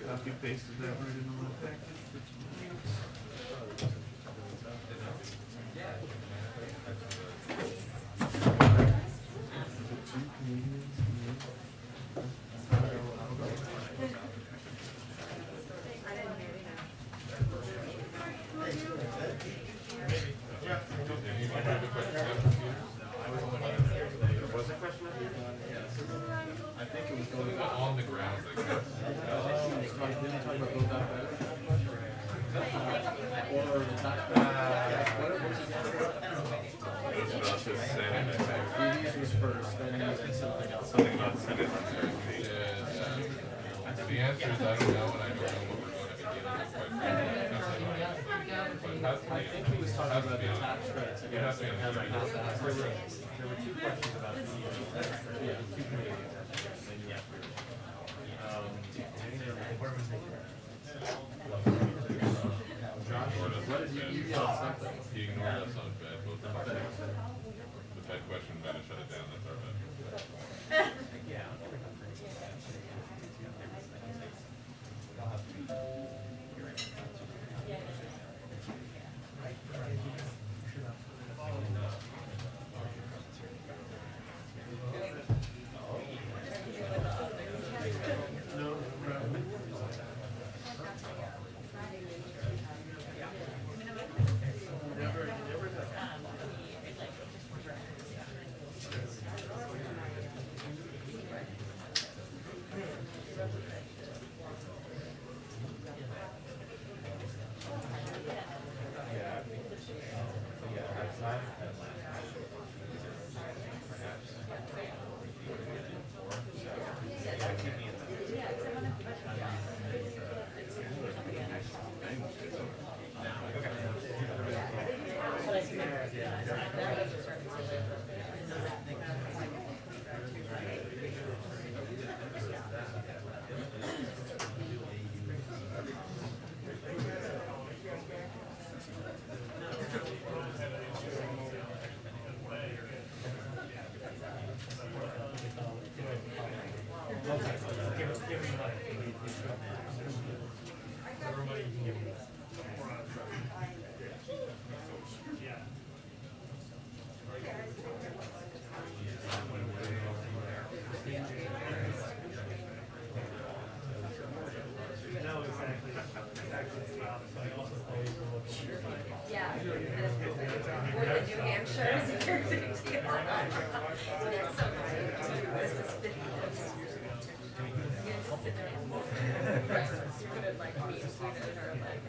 Copy pasted that right into my package for tonight. On the ground, I guess. Something about Senate uncertainty. The answer is I don't know, and I don't know what we're going to be dealing with quite frankly. But I think he was talking about the tax credits. It has to be on the There were two questions about the, two committees. He ignored us on Fed, both of us. The Fed question, better shut it down, that's our bad. Or the New Hampshire is a very big deal. So that's so nice. This is 50 years. You just sit there and right. You're gonna like meet students or like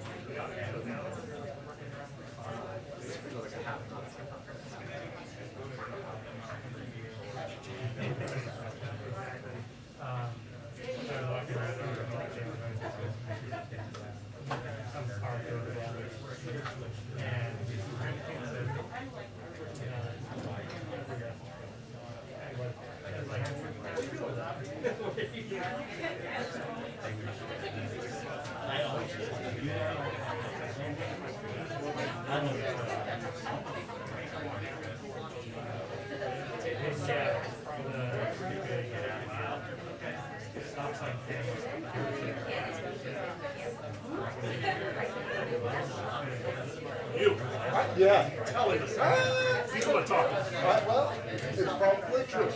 You. Yeah. Telling us. He's gonna talk. Well, it's probably true.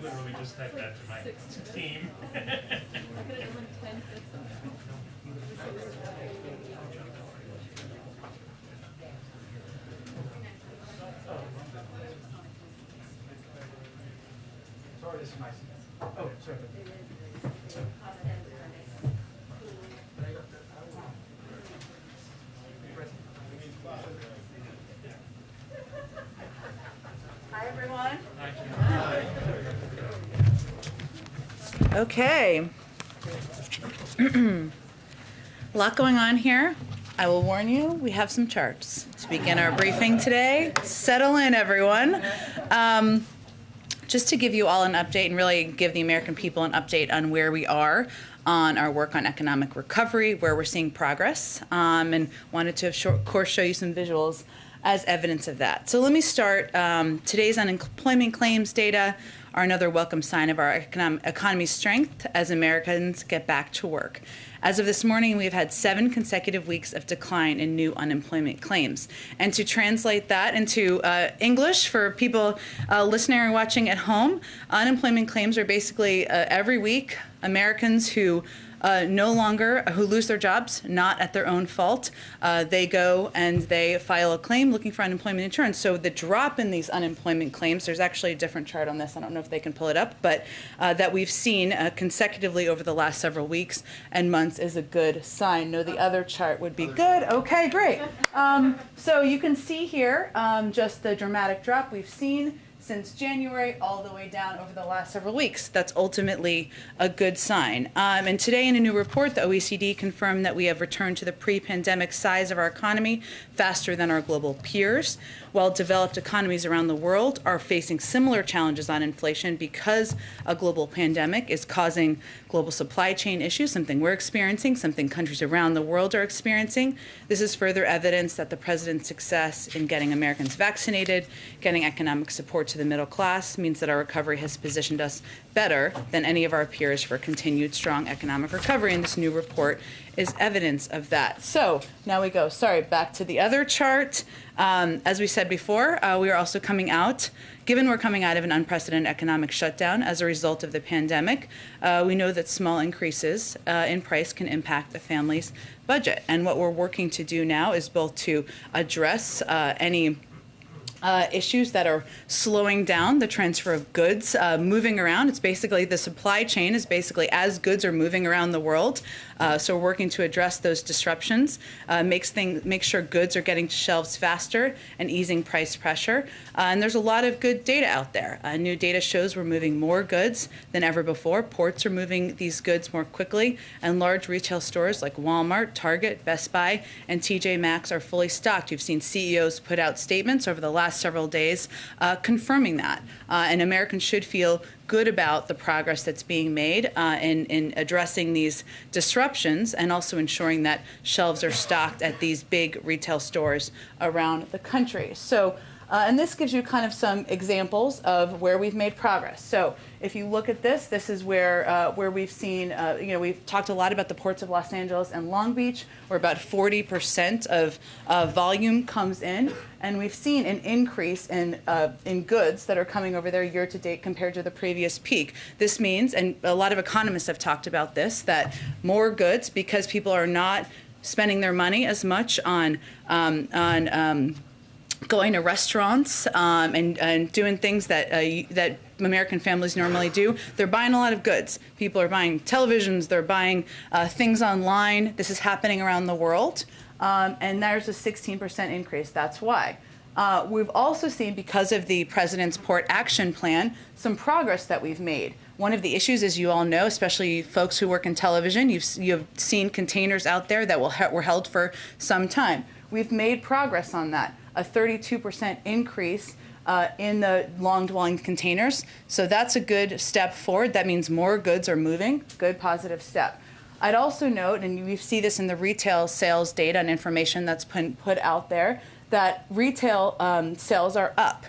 literally just typed that to my team. Sorry, this is my. Oh, sorry. Hi, everyone. Hi. Okay. A lot going on here. I will warn you, we have some charts. To begin our briefing today, settle in, everyone. Just to give you all an update and really give the American people an update on where we are on our work on economic recovery, where we're seeing progress, and wanted to, of course, show you some visuals as evidence of that. So let me start. Today's unemployment claims data are another welcome sign of our economy's strength as Americans get back to work. As of this morning, we've had 7 consecutive weeks of decline in new unemployment claims. And to translate that into English for people listening or watching at home, unemployment claims are basically every week Americans who who lose their jobs, not at their own fault. They go and they file a claim looking for unemployment insurance. So the drop in these unemployment claims, there's actually a different chart on this. I don't know if they can pull it up, but that we've seen consecutively over the last several weeks and months is a good sign. No, the other chart would be good. Okay, great. So you can see here just the dramatic drop we've seen since January all the way down over the last several weeks. That's ultimately a good sign. And today in a new report, the OECD confirmed that we have returned to the pre-pandemic size of our economy faster than our global peers, while developed economies around the world are facing similar challenges on inflation because a global pandemic is causing global supply chain issues, something we're experiencing, something countries around the world are experiencing. This is further evidence that the president's success in getting Americans vaccinated, getting economic support to the middle class means that our recovery has positioned us better than any of our peers for continued strong economic recovery, and this new report is evidence of that. So now we go, back to the other chart. As we said before, we are also coming out, given we're coming out of an unprecedented economic shutdown as a result of the pandemic, we know that small increases in price can impact a family's budget. And what we're working to do now is both to address any issues that are slowing down the transfer of goods moving around. It's basically the supply chain is basically as goods are moving around the world. So we're working to address those disruptions, make sure goods are getting to shelves faster and easing price pressure. And there's a lot of good data out there. New data shows we're moving more goods than ever before. Ports are moving these goods more quickly, and large retail stores like Walmart, Target, Best Buy, and TJ Maxx are fully stocked. You've seen CEOs put out statements over the last several days confirming that. And Americans should feel good about the progress that's being made in addressing these disruptions and also ensuring that shelves are stocked at these big retail stores around the country. So, and this gives you kind of some examples of where we've made progress. So if you look at this, this is where we've seen, we've talked a lot about the ports of Los Angeles and Long Beach, where about 40% of volume comes in. And we've seen an increase in goods that are coming over there year to date compared to the previous peak. This means, and a lot of economists have talked about this, that more goods, because people are not spending their money as much on going to restaurants and doing things that American families normally do. They're buying a lot of goods. People are buying televisions. They're buying things online. This is happening around the world. And there's a 16% increase. That's why. We've also seen, because of the President's Port Action Plan, some progress that we've made. One of the issues, as you all know, especially folks who work in television, you've seen containers out there that were held for some time. We've made progress on that. A 32% increase in the long-dwelling containers. So that's a good step forward. That means more goods are moving. Good positive step. I'd also note, and we see this in the retail sales data and information that's put out there, that retail sales are up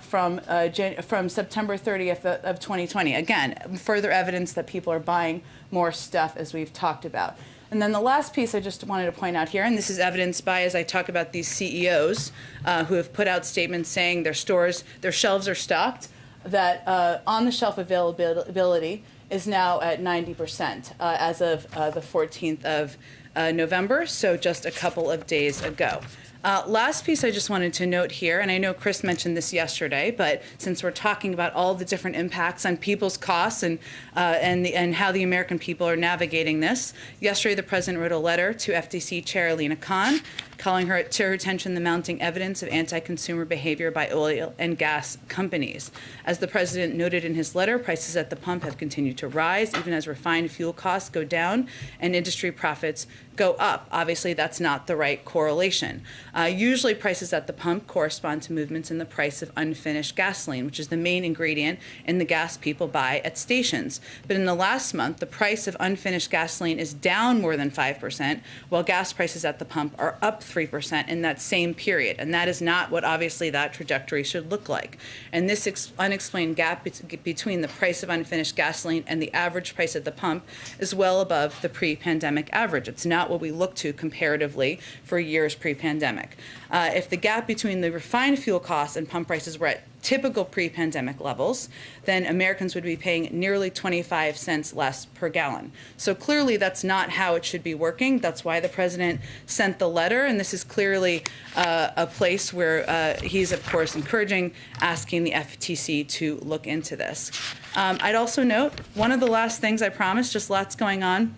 from September 30th of 2020. Again, further evidence that people are buying more stuff, as we've talked about. And then the last piece I just wanted to point out here, and this is evidenced by, as I talk about these CEOs who have put out statements saying their shelves are stocked. that on-the-shelf availability is now at 90% as of the 14th of November, so just a couple of days ago. Last piece I just wanted to note here, and I know Chris mentioned this yesterday, but since we're talking about all the different impacts on people's costs and how the American people are navigating this, yesterday the President wrote a letter to FTC Chair Lina Khan, calling her to her attention the mounting evidence of anti-consumer behavior by oil and gas companies. As the President noted in his letter, prices at the pump have continued to rise, even as refined fuel costs go down and industry profits go up. Obviously, that's not the right correlation. Usually, prices at the pump correspond to movements in the price of unfinished gasoline, which is the main ingredient in the gas people buy at stations. But in the last month, the price of unfinished gasoline is down more than 5%, while gas prices at the pump are up 3% in that same period. And that is not what obviously that trajectory should look like. And this unexplained gap between the price of unfinished gasoline and the average price at the pump is well above the pre-pandemic average. It's not what we look to comparatively for years pre-pandemic. If the gap between the refined fuel costs and pump prices were at typical pre-pandemic levels, then Americans would be paying nearly 25 cents less per gallon. So clearly that's not how it should be working. That's why the President sent the letter, and this is clearly a place where he's, of course, asking the FTC to look into this. I'd also note, one of the last things I promised, just lots going on,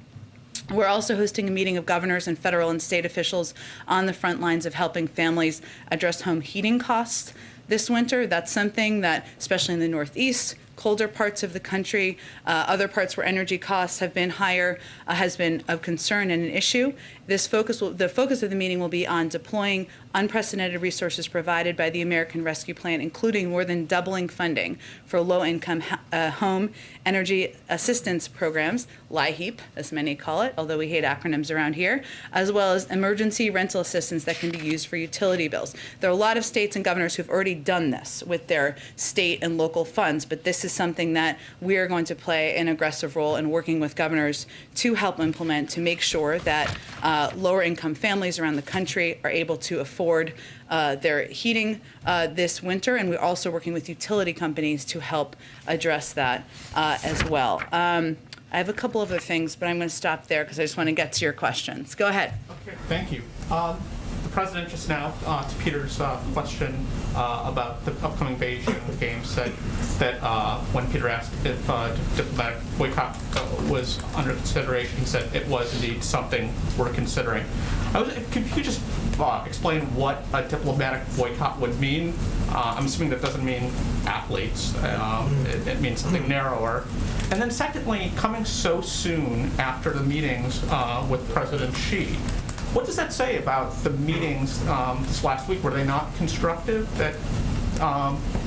we're also hosting a meeting of governors and federal and state officials on the front lines of helping families address home heating costs this winter. That's something that, especially in the Northeast, colder parts of the country, other parts where energy costs have been higher, has been of concern and an issue. The focus of the meeting will be on deploying unprecedented resources provided by the American Rescue Plan, including more than doubling funding for low-income home energy assistance programs, LIHEAP, as many call it, although we hate acronyms around here, as well as emergency rental assistance that can be used for utility bills. There are a lot of states and governors who've already done this with their state and local funds, but this is something that we are going to play an aggressive role in working with governors to help implement, to make sure that lower income families around the country are able to afford their heating this winter, and we're also working with utility companies to help address that as well. I have a couple other things, but I'm going to stop there because I just want to get to your questions. Go ahead. Okay, thank you. The President just now, to Peter's question about the upcoming Beijing Games, said that when Peter asked if diplomatic boycott was under consideration, he said it was indeed something we're considering. Could you just explain what a diplomatic boycott would mean? I'm assuming that doesn't mean athletes. It means something narrower. And then secondly, coming so soon after the meetings with President Xi, what does that say about the meetings this last week? Were they not constructive, that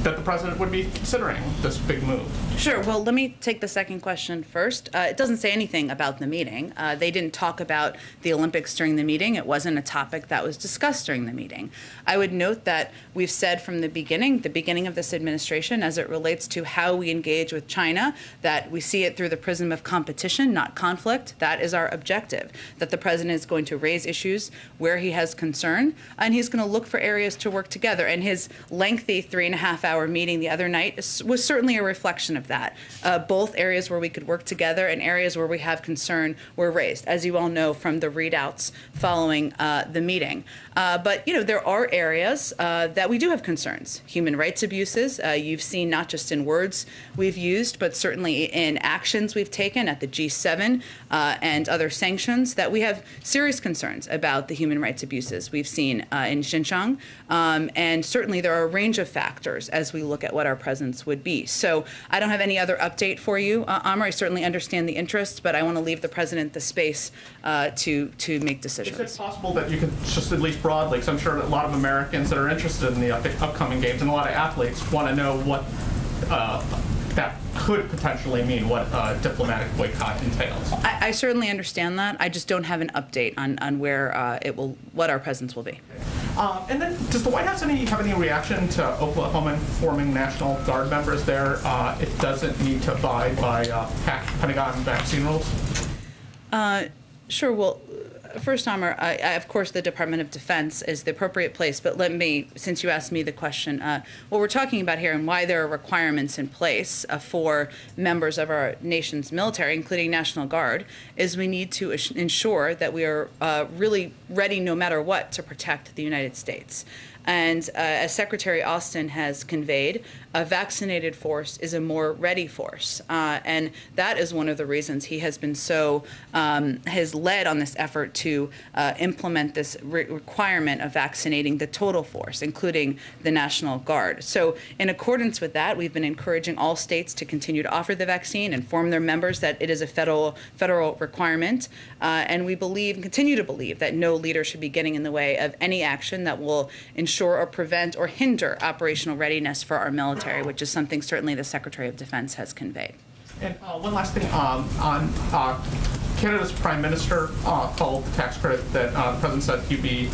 the President would be considering this big move? Sure. Well, let me take the second question first. It doesn't say anything about the meeting. They didn't talk about the Olympics during the meeting. It wasn't a topic that was discussed during the meeting. I would note that we've said from the beginning of this administration, as it relates to how we engage with China, that we see it through the prism of competition, not conflict. That is our objective, that the President is going to raise issues where he has concern, and he's going to look for areas to work together. And his lengthy 3.5-hour meeting the other night was certainly a reflection of that. Both areas where we could work together and areas where we have concern were raised, as you all know from the readouts following the meeting. But there are areas that we do have concerns. Human rights abuses, you've seen not just in words we've used, but certainly in actions we've taken at the G7 and other sanctions, that we have serious concerns about the human rights abuses we've seen in Xinjiang. And certainly there are a range of factors as we look at what our presence would be. So I don't have any other update for you, Amr. I certainly understand the interest, but I want to leave the President the space to make decisions. Is it possible that you could just at least broadly, because I'm sure a lot of Americans that are interested in the upcoming games and a lot of athletes want to know what that could potentially mean, what diplomatic boycott entails? I certainly understand that. I just don't have an update on where what our presence will be. And then, does the White House have any reaction to Oklahoma informing National Guard members there it doesn't need to abide by Pentagon vaccine rules? Sure. Well, First, Amr, of course, the Department of Defense is the appropriate place, but let me, since you asked me the question, what we're talking about here and why there are requirements in place for members of our nation's military, including National Guard, is we need to ensure that we are really ready no matter what to protect the United States. And as Secretary Austin has conveyed, a vaccinated force is a more ready force. And that is one of the reasons he has been so, has led on this effort to implement this requirement of vaccinating the total force, including the National Guard. So in accordance with that, we've been encouraging all states to continue to offer the vaccine, inform their members that it is a federal requirement. And we believe, and continue to believe, that no leader should be getting in the way of any action that will ensure or prevent or hinder operational readiness for our military, which is something certainly the Secretary of Defense has conveyed. And one last thing on Canada's Prime Minister called the tax credit that the President said he'd be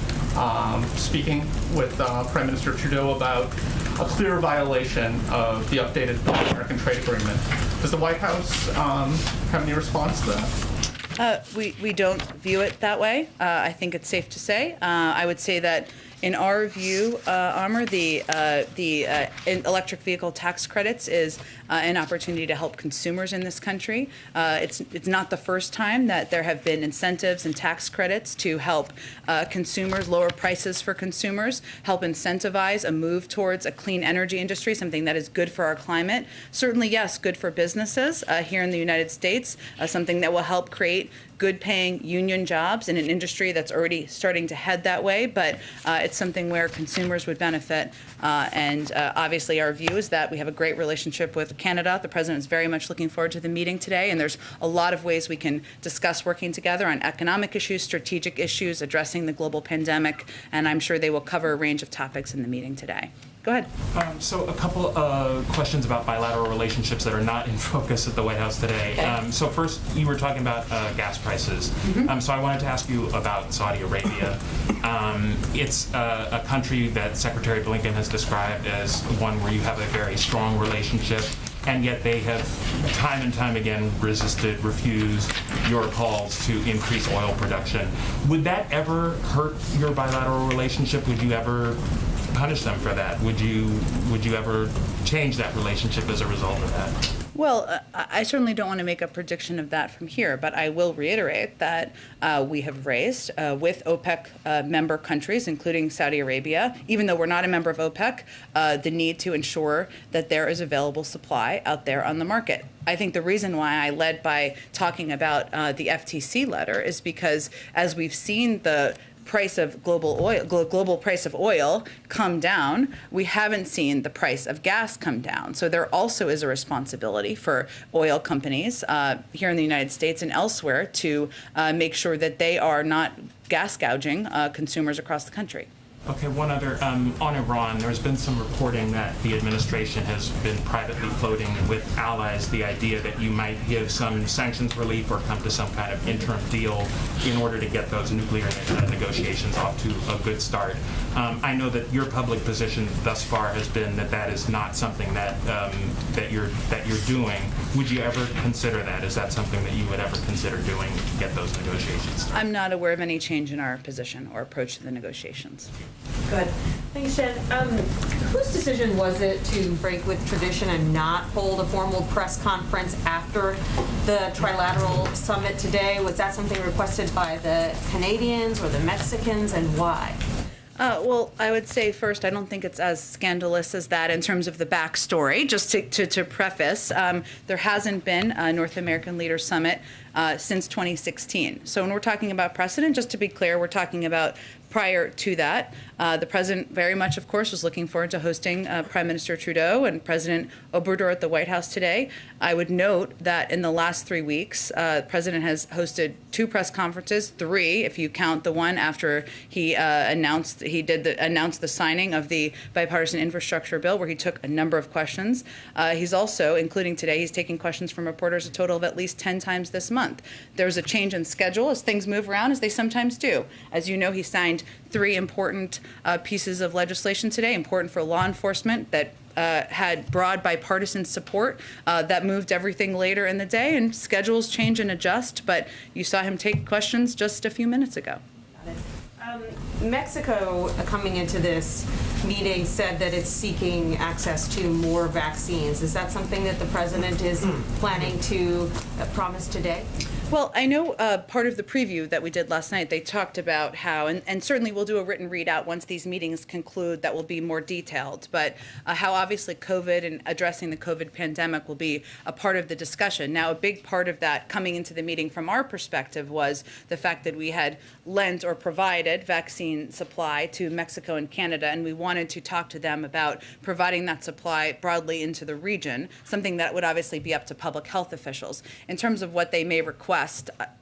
speaking with Prime Minister Trudeau about a clear violation of the updated American Trade Agreement. Does the White House have any response to that? We don't view it that way. I think it's safe to say. I would say that in our view, Amr, the electric vehicle tax credits is an opportunity to help consumers in this country. It's not the first time that there have been incentives and tax credits to help consumers, lower prices for consumers, help incentivize a move towards a clean energy industry, something that is good for our climate. Certainly, yes, good for businesses here in the United States, something that will help create good-paying union jobs in an industry that's already starting to head that way, but it's something where consumers would benefit. And obviously our view is that we have a great relationship with Canada. The President is very much looking forward to the meeting today, and there's a lot of ways we can discuss working together on economic issues, strategic issues, addressing the global pandemic, and I'm sure they will cover a range of topics in the meeting today. Go ahead. So a couple of questions about bilateral relationships that are not in focus at the White House today. Okay. So first, you were talking about gas prices. So I wanted to ask you about Saudi Arabia. It's a country that Secretary Blinken has described as one where you have a very strong relationship, and yet they have time and time again resisted, refused your calls to increase oil production. Would that ever hurt your bilateral relationship? Would you ever punish them for that? Would you ever change that relationship as a result of that? Well, I certainly don't want to make a prediction of that from here, but I will reiterate that we have raised with OPEC member countries, including Saudi Arabia, even though we're not a member of OPEC, the need to ensure that there is available supply out there on the market. I think the reason why I led by talking about the FTC letter is because as we've seen the price of global price of oil come down, we haven't seen the price of gas come down. So there also is a responsibility for oil companies here in the United States and elsewhere to make sure that they are not gas gouging consumers across the country. Okay, one other, on Iran, there's been some reporting that the administration has been privately floating with allies the idea that you might give some sanctions relief or come to some kind of interim deal in order to get those nuclear negotiations off to a good start. I know that your public position thus far has been that that is not something that that you're doing. Would you ever consider that? Is that something that you would ever consider doing to get those negotiations started? I'm not aware of any change in our position or approach to the negotiations. Good. Thanks, Jen. Whose decision was it to break with tradition and not hold a formal press conference after the trilateral summit today? Was that something requested by the Canadians or the Mexicans, and why? Well, I would say first, I don't think it's as scandalous as that in terms of the backstory. Just to preface, there hasn't been a North American Leaders Summit since 2016. So when we're talking about precedent, just to be clear, we're talking about prior to that. The president very much, of course, was looking forward to hosting Prime Minister Trudeau and President Obrador at the White House today. I would note that in the last 3 weeks, the president has hosted 2 press conferences, 3 if you count the one after he announced the signing of the bipartisan infrastructure bill, where he took a number of questions. He's also, including today, he's taking questions from reporters a total of at least 10 times this month. There's a change in schedule as things move around, as they sometimes do. As you know, he signed 3 important pieces of legislation today, important for law enforcement, that had broad bipartisan support that moved everything later in the day, and schedules change and adjust, but you saw him take questions just a few minutes ago. Mexico, coming into this meeting, said that it's seeking access to more vaccines. Is that something that the president is planning to promise today? Well, I know part of the preview that we did last night, they talked about how, and certainly we'll do a written readout once these meetings conclude that will be more detailed, but how obviously COVID and addressing the COVID pandemic will be a part of the discussion. Now, a big part of that coming into the meeting from our perspective was the fact that we had lent or provided vaccine supply to Mexico and Canada, and we wanted to talk to them about providing that supply broadly into the region, something that would obviously be up to public health officials. In terms of what they may request,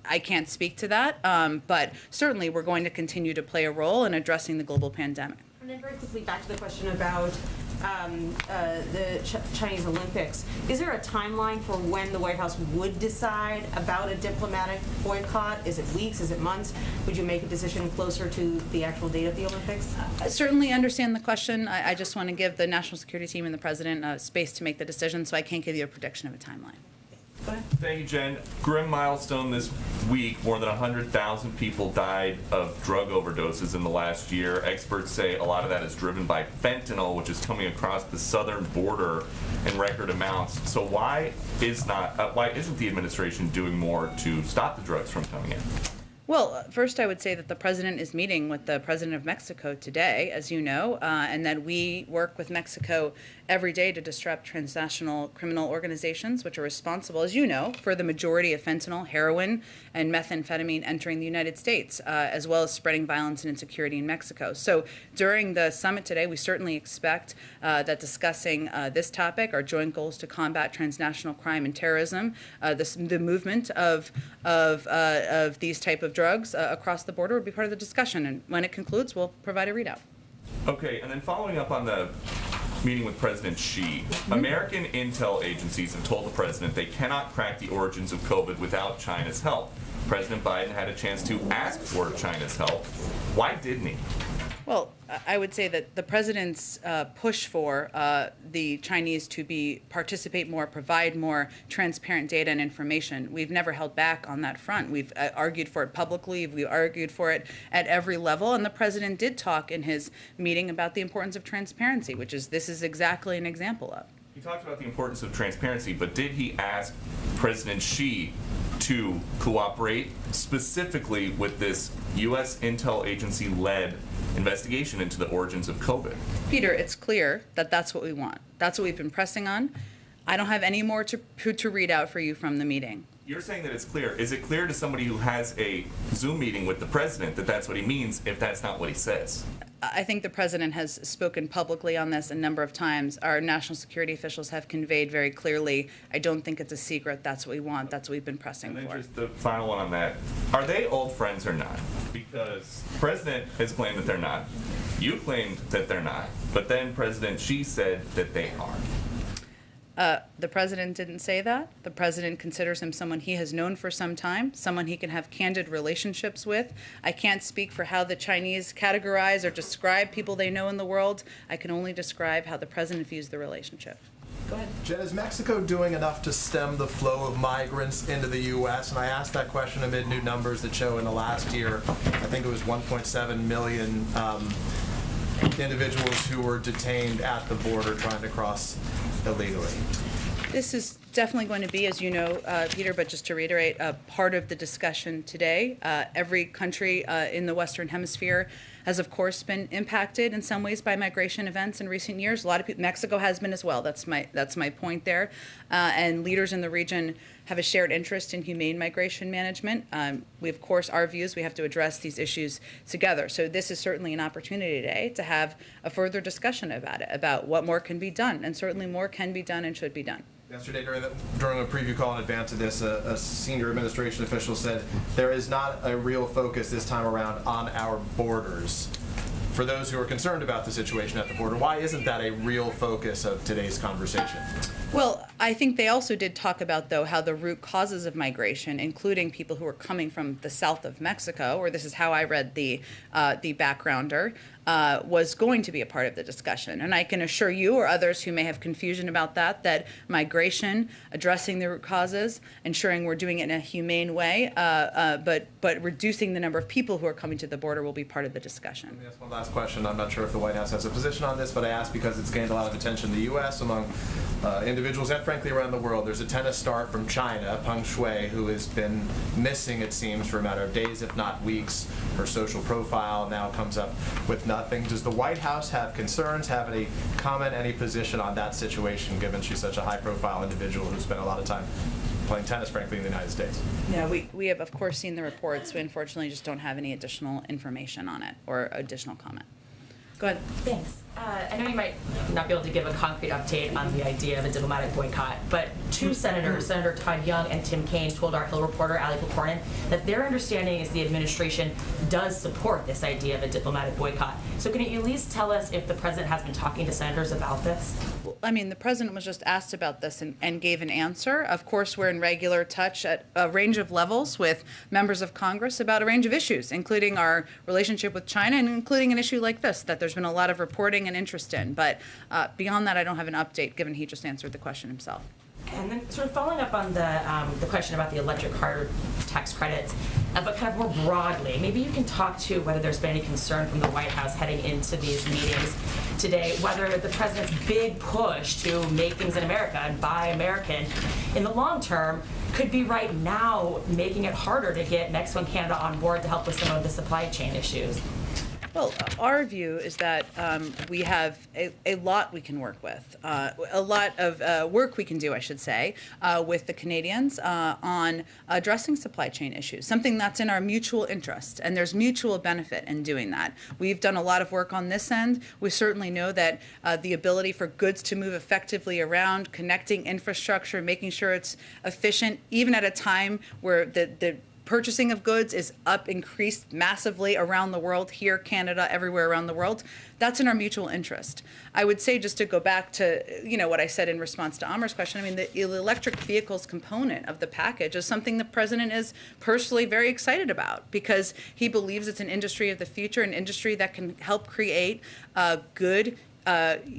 I can't speak to that, but certainly we're going to continue to play a role in addressing the global pandemic. And then very quickly back to the question about the Chinese Olympics. Is there a timeline for when the White House would decide about a diplomatic boycott? Is it weeks? Is it months? Would you make a decision closer to the actual date of the Olympics? I certainly understand the question. I just want to give the national security team and the president space to make the decision, so I can't give you a prediction of a timeline. Thank you, Jen. Grim milestone this week. More than 100,000 people died of drug overdoses in the last year. Experts say a lot of that is driven by fentanyl, which is coming across the southern border in record amounts. So why isn't the administration doing more to stop the drugs from coming in? Well, first I would say that the president is meeting with the president of Mexico today, as you know, and that we work with Mexico every day to disrupt transnational criminal organizations, which are responsible, as you know, for the majority of fentanyl, heroin, and methamphetamine entering the United States, as well as spreading violence and insecurity in Mexico. So during the summit today, we certainly expect that discussing this topic, our joint goals to combat transnational crime and terrorism, the movement of these type of drugs across the border will be part of the discussion. And when it concludes, we'll provide a readout. Okay, and then following up on the meeting with President Xi, American intel agencies have told the president they cannot crack the origins of COVID without China's help. President Biden had a chance to ask for China's help. Why didn't he? Well, I would say that the president's push for the Chinese to participate more, provide more transparent data and information, we've never held back on that front. We've argued for it publicly, we've argued for it at every level, and the president did talk in his meeting about the importance of transparency, this is exactly an example of. He talked about the importance of transparency, but did he ask President Xi to cooperate specifically with this U.S. intel agency-led investigation into the origins of COVID? Peter, it's clear that that's what we want. That's what we've been pressing on. I don't have any more to read out for you from the meeting. You're saying that it's clear. Is it clear to somebody who has a Zoom meeting with the president that that's what he means if that's not what he says? I think the president has spoken publicly on this a number of times. Our national security officials have conveyed very clearly, I don't think it's a secret. That's what we want. That's what we've been pressing for. And then just the final one on that. Are they old friends or not? Because the president has claimed that they're not. You claimed that they're not. But then President Xi said that they are. The president didn't say that. The president considers him someone he has known for some time, someone he can have candid relationships with. I can't speak for how the Chinese categorize or describe people they know in the world. I can only describe how the president views the relationship. Go ahead. Jen, is Mexico doing enough to stem the flow of migrants into the U.S.? And I asked that question amid new numbers that show in the last year, I think it was 1.7 million individuals who were detained at the border trying to cross illegally. This is definitely going to be, as you know, Peter, but just to reiterate, part of the discussion today. Every country in the Western Hemisphere has, of course, been impacted in some ways by migration events in recent years. A lot of people, Mexico has been as well. That's my point there. And leaders in the region have a shared interest in humane migration management. We, of course, our views, we have to address these issues together. So this is certainly an opportunity today to have a further discussion about it, about what more can be done. And certainly more can be done and should be done. Yesterday, during a preview call in advance of this, a senior administration official said there is not a real focus this time around on our borders. For those who are concerned about the situation at the border, why isn't that a real focus of today's conversation? Well, I think they also did talk about, though, how the root causes of migration, including people who are coming from the south of Mexico, or this is how I read the backgrounder, was going to be a part of the discussion. And I can assure you or others who may have confusion about that migration, addressing the root causes, ensuring we're doing it in a humane way, but reducing the number of people who are coming to the border will be part of the discussion. Let me ask one last question. I'm not sure if the White House has a position on this, but I ask because it's gained a lot of attention in the U.S. among individuals and frankly around the world. There's a tennis star from China, Peng Shuai, who has been missing, it seems, for a matter of days, if not weeks. Her social profile now comes up with nothing. Does the White House have concerns, have any comment, any position on that situation, given she's such a high-profile individual who spent a lot of time playing tennis, frankly, in the United States? Yeah, we have, of course, seen the reports. We unfortunately just don't have any additional information on it or additional comment. Go ahead. Thanks. I know you might not be able to give a concrete update on the idea of a diplomatic boycott, but two senators, Senator Todd Young and Tim Kaine, told our Hill reporter, Ali Pokornin, that their understanding is the administration does support this idea of a diplomatic boycott. So can you at least tell us if the president has been talking to senators about this? Well, I mean, the president was just asked about this and gave an answer. Of course, we're in regular touch at a range of levels with members of Congress about a range of issues, including our relationship with China and including an issue like this, that there's been a lot of reporting and interest in. But beyond that, I don't have an update, given he just answered the question himself. And then sort of following up on the question about the electric car tax credits, but kind of more broadly, maybe you can talk to whether there's been any concern from the White House heading into these meetings today, whether the president's big push to make things in America and buy American in the long term could be right now making it harder to get Mexico and Canada on board to help with some of the supply chain issues. Well, our view is that we have a lot we can work with, a lot of work we can do, I should say, with the Canadians on addressing supply chain issues, something that's in our mutual interest, and there's mutual benefit in doing that. We've done a lot of work on this end. We certainly know that the ability for goods to move effectively around, connecting infrastructure, making sure it's efficient, even at a time where the purchasing of goods is increased massively around the world, here, Canada, everywhere around the world. That's in our mutual interest. I would say, just to go back to what I said in response to Amar's question, I mean, the electric vehicles component of the package is something the president is personally very excited about, because he believes it's an industry of the future, an industry that can help create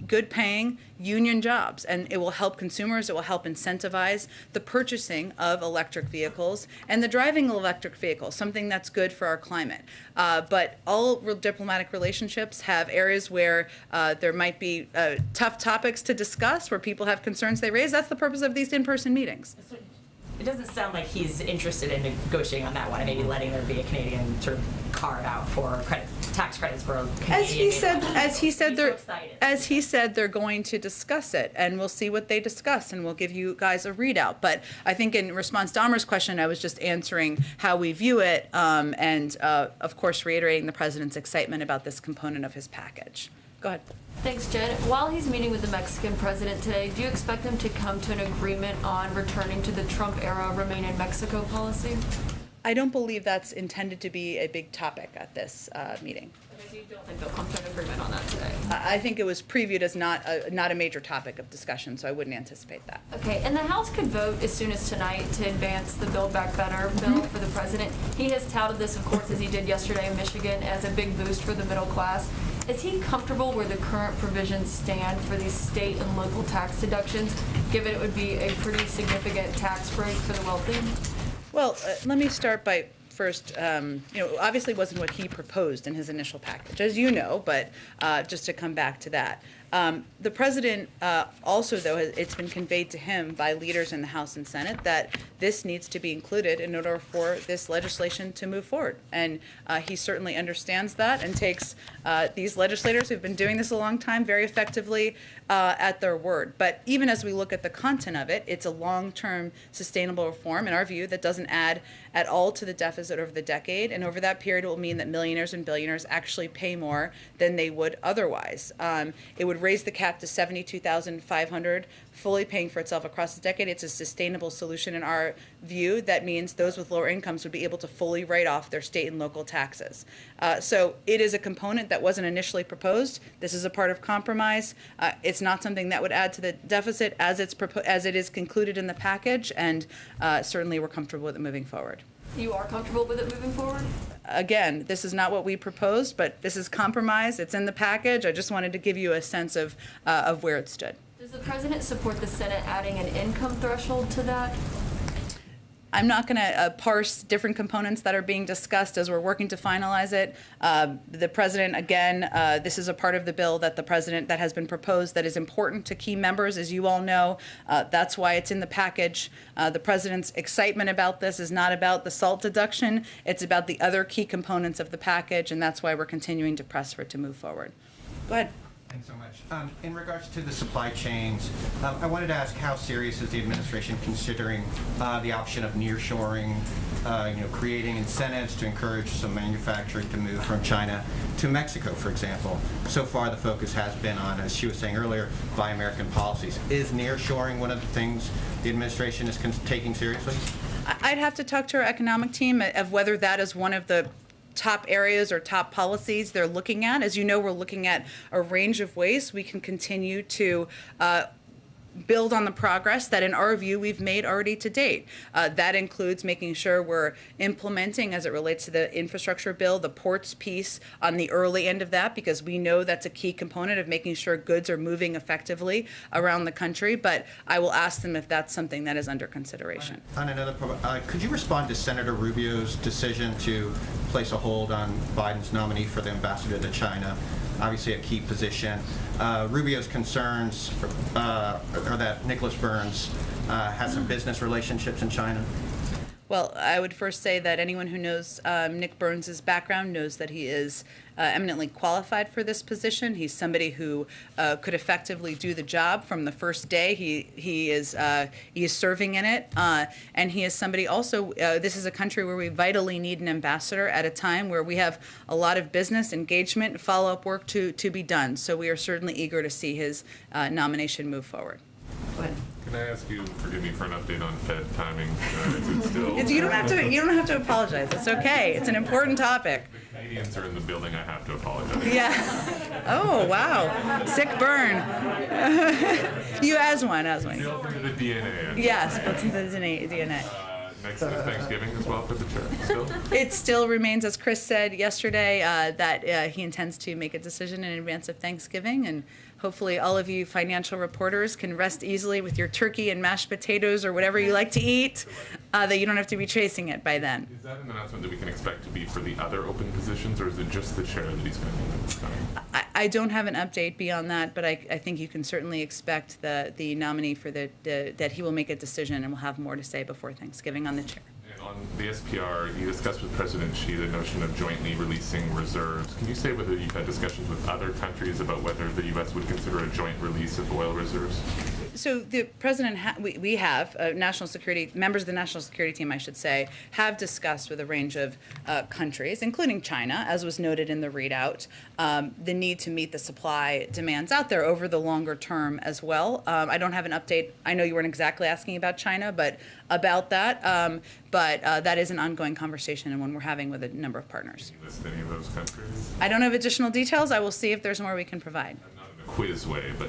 good-paying union jobs, and it will help consumers. It will help incentivize the purchasing of electric vehicles and the driving of electric vehicles, something that's good for our climate. But all diplomatic relationships have areas where there might be tough topics to discuss, where people have concerns they raise. That's the purpose of these in-person meetings. It doesn't sound like he's interested in negotiating on that one, and maybe letting there be a Canadian sort of carve out for tax credits for Canadian. As he said, they're going to discuss it, and we'll see what they discuss, and we'll give you guys a readout. But I think in response to Amar's question, I was just answering how we view it, and of course reiterating the president's excitement about this component of his package. Go ahead. Thanks, Jen. While he's meeting with the Mexican president today, do you expect them to come to an agreement on returning to the Trump-era Remain in Mexico policy? I don't believe that's intended to be a big topic at this meeting. So you don't think they'll come to an agreement on that today? I think it was previewed as not a major topic of discussion, so I wouldn't anticipate that. Okay, and the House could vote as soon as tonight to advance the Build Back Better bill for the president. He has touted this, of course, as he did yesterday in Michigan, as a big boost for the middle class. Is he comfortable where the current provisions stand for these state and local tax deductions, given it would be a pretty significant tax break for the wealthy? Well, let me start by first, obviously wasn't what he proposed in his initial package, as you know, but just to come back to that. The president also, though, it's been conveyed to him by leaders in the House and Senate that this needs to be included in order for this legislation to move forward. And he certainly understands that and takes these legislators who've been doing this a long time very effectively at their word. But even as we look at the content of it, it's a long-term sustainable reform, in our view, that doesn't add at all to the deficit over the decade. And over that period, it will mean that millionaires and billionaires actually pay more than they would otherwise. It would would raise the cap to $72,500, fully paying for itself across the decade. It's a sustainable solution in our view. That means those with lower incomes would be able to fully write off their state and local taxes. So it is a component that wasn't initially proposed. This is a part of compromise. It's not something that would add to the deficit as it is concluded in the package, and certainly we're comfortable with it moving forward. You are comfortable with it moving forward? Again, this is not what we proposed, but this is compromise. It's in the package. I just wanted to give you a sense of where it stood. Does the president support the Senate adding an income threshold to that? I'm not going to parse different components that are being discussed as we're working to finalize it. The president, again, this is a part of the bill that has been proposed that is important to key members, as you all know. That's why it's in the package. The president's excitement about this is not about the SALT deduction. It's about the other key components of the package, and that's why we're continuing to press for it to move forward. Go ahead. Thanks so much. In regards to the supply chains, I wanted to ask how serious is the administration considering the option of nearshoring, creating incentives to encourage some manufacturing to move from China to Mexico, for example. So far, the focus has been on, as she was saying earlier, Buy American policies. Is nearshoring one of the things the administration is taking seriously? I'd have to talk to our economic team of whether that is one of the top areas or top policies they're looking at. As you know, we're looking at a range of ways we can continue to build on the progress that, in our view, we've made already to date. That includes making sure we're implementing, as it relates to the infrastructure bill, the ports piece on the early end of that, because we know that's a key component of making sure goods are moving effectively around the country. But I will ask them if that's something that is under consideration. On another point, could you respond to Senator Rubio's decision to place a hold on Biden's nominee for the ambassador to China? Obviously a key position. Rubio's concerns are that Nicholas Burns has some business relationships in China. Well, I would first say that anyone who knows Nick Burns' background knows that he is eminently qualified for this position. He's somebody who could effectively do the job from the first day he is serving in it, and he is somebody also. This is a country where we vitally need an ambassador at a time where we have a lot of business engagement and follow-up work to be done. So we are certainly eager to see his nomination move forward. Go ahead. Can I ask you, forgive me for an update on Fed timing? Is it still? You don't have to apologize. It's okay. It's an important topic. The Canadians are in the building. I have to apologize. Yeah. Oh, wow. Sick burn. You as one. Built into the DNA. Yes, built into the DNA. Next is Thanksgiving as well for the chair. Still? It still remains, as Chris said yesterday, that he intends to make a decision in advance of Thanksgiving, and hopefully all of you financial reporters can rest easily with your turkey and mashed potatoes or whatever you like to eat, that you don't have to be chasing it by then. Is that an announcement that we can expect to be for the other open positions, or is it just the chair that he's going to? I don't have an update beyond that, but I think you can certainly expect the nominee for that he will make a decision and will have more to say before Thanksgiving on the chair. And on the SPR, you discussed with President Xi the notion of jointly releasing reserves. Can you say whether you've had discussions with other countries about whether the U.S. would consider a joint release of oil reserves? So the president, we have national security members of the national security team, I should say, have discussed with a range of countries, including China, as was noted in the readout, the need to meet the supply demands out there over the longer term as well. I don't have an update. I know you weren't exactly asking about China, but about that. But that is an ongoing conversation and one we're having with a number of partners. Can you list any of those countries? I don't have additional details. I will see if there's more we can provide. Not in a quiz way, but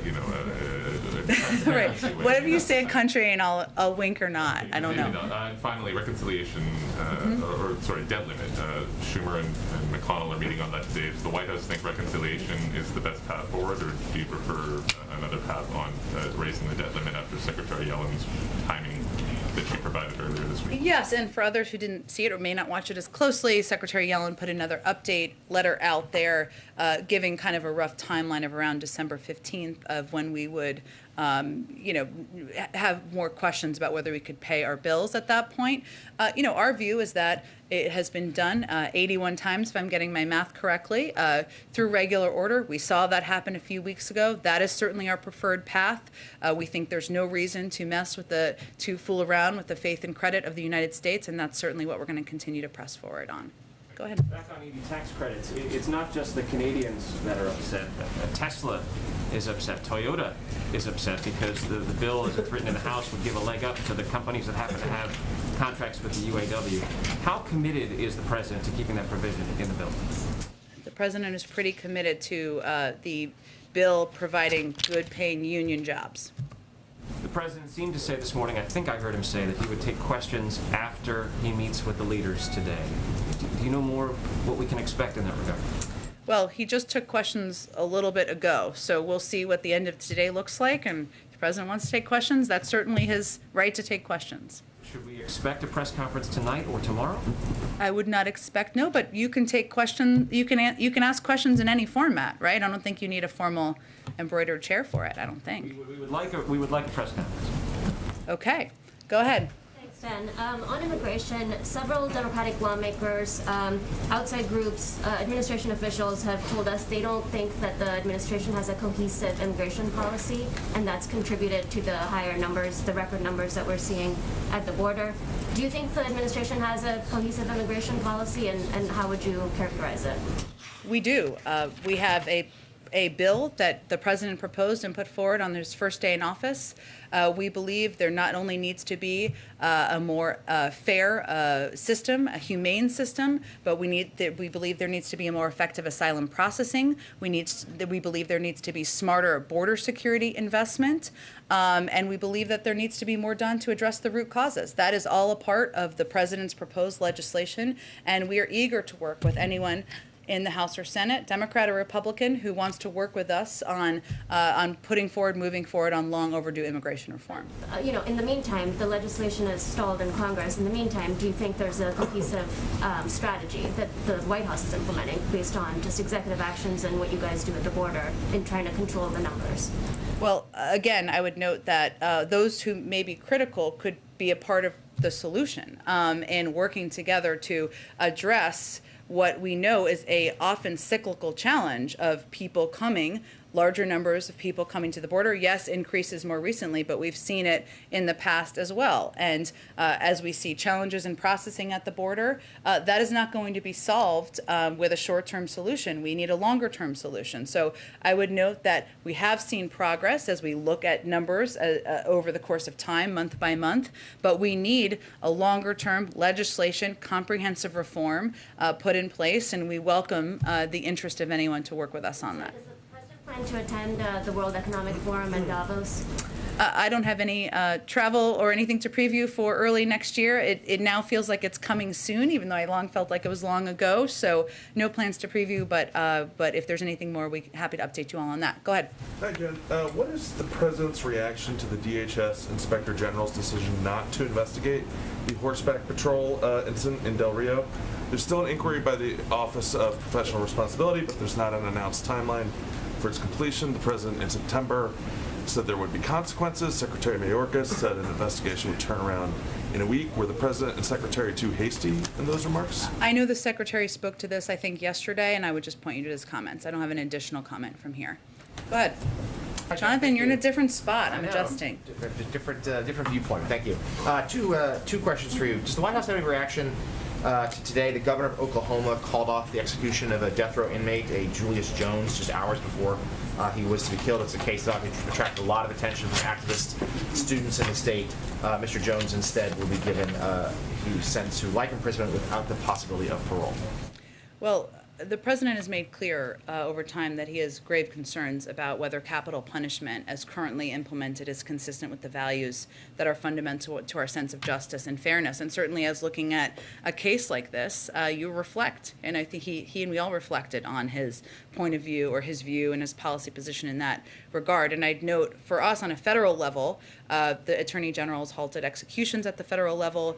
Right. Whatever you say, country, and I'll wink or not. I don't know. And finally, reconciliation, debt limit. Schumer and McConnell are meeting on that today. Does the White House think reconciliation is the best path forward, or do you prefer another path on raising the debt limit after Secretary Yellen's timing that she provided earlier this week? Yes, and for others who didn't see it or may not watch it as closely, Secretary Yellen put another update letter out there giving kind of a rough timeline of around December 15th of when we would have more questions about whether we could pay our bills at that point. Our view is that it has been done 81 times, if I'm getting my math correctly, through regular order. We saw that happen a few weeks ago. That is certainly our preferred path. We think there's no reason to fool around with the faith and credit of the United States, and that's certainly what we're going to continue to press forward on. Go ahead. Back on EV tax credits, it's not just the Canadians that are upset. Tesla is upset. Toyota is upset because the bill, as it's written in the House, would give a leg up to the companies that happen to have contracts with the UAW. How committed is the president to keeping that provision in the bill? The president is pretty committed to the bill providing good-paying union jobs. The president seemed to say this morning, I think I heard him say, that he would take questions after he meets with the leaders today. Do you know more what we can expect in that regard? Well, he just took questions a little bit ago, so we'll see what the end of today looks like, and if the president wants to take questions, that's certainly his right to take questions. Should we expect a press conference tonight or tomorrow? I would not expect, no, but you can take questions, you can ask questions in any format, right? I don't think you need a formal embroidered chair for it, I don't think. We would like a press conference. Okay, go ahead. Ben, on immigration, several Democratic lawmakers, outside groups, administration officials have told us they don't think that the administration has a cohesive immigration policy, and that's contributed to the higher numbers, the record numbers that we're seeing at the border. Do you think the administration has a cohesive immigration policy, and how would you characterize it? We do. We have a bill that the president proposed and put forward on his first day in office. We believe there not only needs to be a more fair system, a humane system, but we believe there needs to be a more effective asylum processing. We believe there needs to be smarter border security investment, and we believe that there needs to be more done to address the root causes. That is all a part of the president's proposed legislation, and we are eager to work with anyone in the House or Senate, Democrat or Republican, who wants to work with us on moving forward on long overdue immigration reform. In the meantime, the legislation is stalled in Congress. In the meantime, do you think there's a cohesive strategy that the White House is implementing based on just executive actions and what you guys do at the border in trying to control the numbers? Well, again, I would note that those who may be critical could be a part of the solution in working together to address what we know is a often cyclical challenge of people coming, larger numbers of people coming to the border. Yes, increases more recently, but we've seen it in the past as well. And as we see challenges in processing at the border, that is not going to be solved with a short-term solution. We need a longer-term solution. So I would note that we have seen progress as we look at numbers over the course of time, month by month, but we need a longer-term legislation, comprehensive reform put in place, and we welcome the interest of anyone to work with us on that. Plan to attend the World Economic Forum in Davos? I don't have any travel or anything to preview for early next year. It now feels like it's coming soon, even though I long felt like it was long ago. So no plans to preview, but if there's anything more, we're happy to update you all on that. Go ahead. Hi, Jen. What is the president's reaction to the DHS Inspector General's decision not to investigate the horseback patrol incident in Del Rio? There's still an inquiry by the Office of Professional Responsibility, but there's not an announced timeline for its completion. The president in September said there would be consequences. Secretary Mayorkas said an investigation would turn around in a week. Were the president and secretary too hasty in those remarks? I know the secretary spoke to this, I think, yesterday, and I would just point you to his comments. I don't have an additional comment from here. Go ahead. Jonathan, you're in a different spot. I'm adjusting. Different viewpoint. Thank you. Two questions for you. Does the White House have any reaction to today? The governor of Oklahoma called off the execution of a death row inmate, a Julius Jones, just hours before he was to be killed. It's a case that attracted a lot of attention from activists, students in the state. Mr. Jones instead will be given, he was sentenced to life imprisonment without the possibility of parole. Well, the president has made clear over time that he has grave concerns about whether capital punishment as currently implemented is consistent with the values that are fundamental to our sense of justice and fairness. And certainly as looking at a case like this, you reflect, and I think he and we all reflected on his point of view or his view and his policy position in that regard. And I'd note for us on a federal level, the Attorney General's halted executions at the federal level.